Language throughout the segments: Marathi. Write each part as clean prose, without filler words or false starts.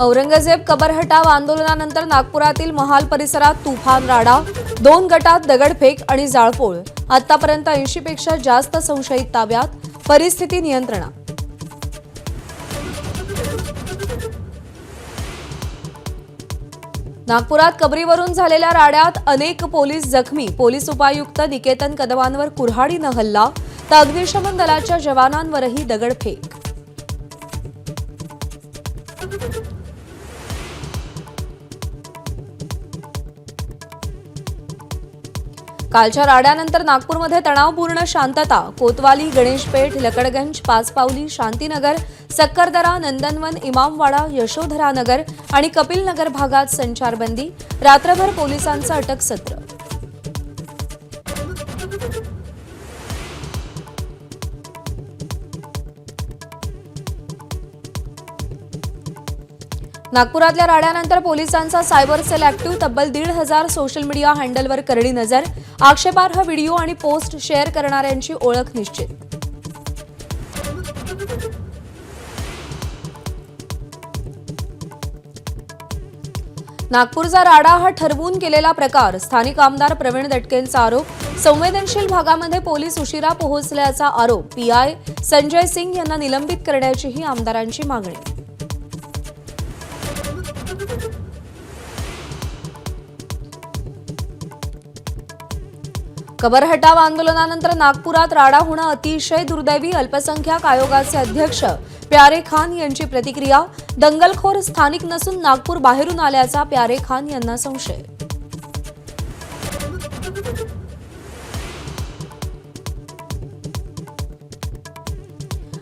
औरंगजेब कबर हटाव आंदोलनानंतर नागपुरातील महाल परिसरात तुफान राडा, 2 गटात दगडफेक आणि जाळपोळ। आतापर्यंत 80 पेक्षा जास्त संशयित ताब्यात, परिस्थिती नियंत्रणात। नागपुरात कबरीवरून झालेल्या राड्यात अनेक पोलीस जखमी, पोलीस उपायुक्त निकेतन कदमांवर कुऱ्हाडीनं हल्ला, तर अग्निशमन दलाच्या जवानांवरही दगडफेक। कालच्या राड्यानंतर नागपूरमध्ये तणावपूर्ण शांतता। कोतवाली, गणेशपेठ, लकडगंज, पाचपावली, शांतीनगर, सक्करदरा, नंदनवन, इमामवाडा, यशोधरानगर आणि कपिलनगर भागात संचारबंदी। रात्रभर पोलिसांचं अटक सत्र। नागपुरातल्या राड्यानंतर पोलिसांचा सायबर सेल ऍक्टिव्ह, तब्बल 1,500 सोशल मीडिया हँडलवर करडी नजर। आक्षेपार्ह व्हिडिओ आणि पोस्ट शेअर करणाऱ्यांची ओळख निश्चित। नागपूरचा राडा हा ठरवून केलेला प्रकार, स्थानिक आमदार प्रवीण दटकेंचा आरोप। संवेदनशील भागामध्ये पोलीस उशिरा पोहोचल्याचा आरोप। पीआय संजय सिंग यांना निलंबित करण्याचीही आमदारांची मागणी। कबर हटाव आंदोलनानंतर नागपुरात राडा होणं अतिशय दुर्दैवी। अल्पसंख्याक आयोगाचे अध्यक्ष प्यारे खान यांची प्रतिक्रिया। दंगलखोर स्थानिक नसून नागपूर बाहेरून आल्याचा प्यारे खान यांना संशय।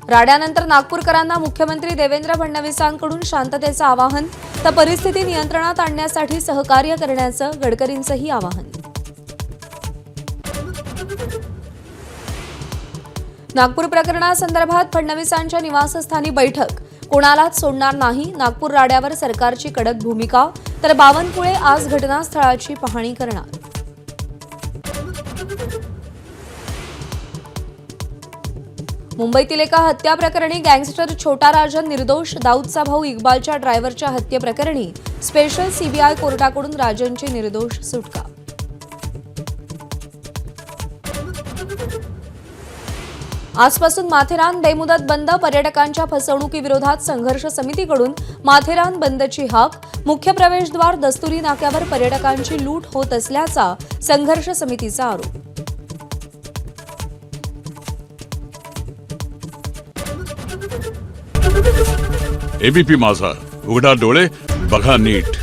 राड्यानंतर नागपूरकरांना मुख्यमंत्री देवेंद्र फडणवीसांकडून शांततेचं आवाहन, तर परिस्थिती नियंत्रणात आणण्यासाठी सहकार्य करण्याचं गडकरींचंही आवाहन। नागपूर प्रकरणासंदर्भात फडणवीसांच्या निवासस्थानी बैठक, कोणालाच सोडणार नाही। नागपूर राड्यावर सरकारची कडक भूमिका, तर बावनकुळे आज घटनास्थळाची पाहणी करणार। मुंबईतील एका हत्या प्रकरणी गँगस्टर छोटा राजन निर्दोष। दाऊदचा भाऊ इक्बालच्या ड्रायव्हरच्या हत्येप्रकरणी स्पेशल सीबीआय कोर्टाकडून राजनची निर्दोष सुटका। आजपासून माथेरान बेमुदत बंद, पर्यटकांच्या फसवणुकीविरोधात संघर्ष समितीकडून माथेरान बंदची हाक। मुख्य प्रवेशद्वार दस्तुरी नाक्यावर पर्यटकांची लूट होत असल्याचा संघर्ष समितीचा आरोप। एबीपी माझा, उघडा डोळे बघा नीट।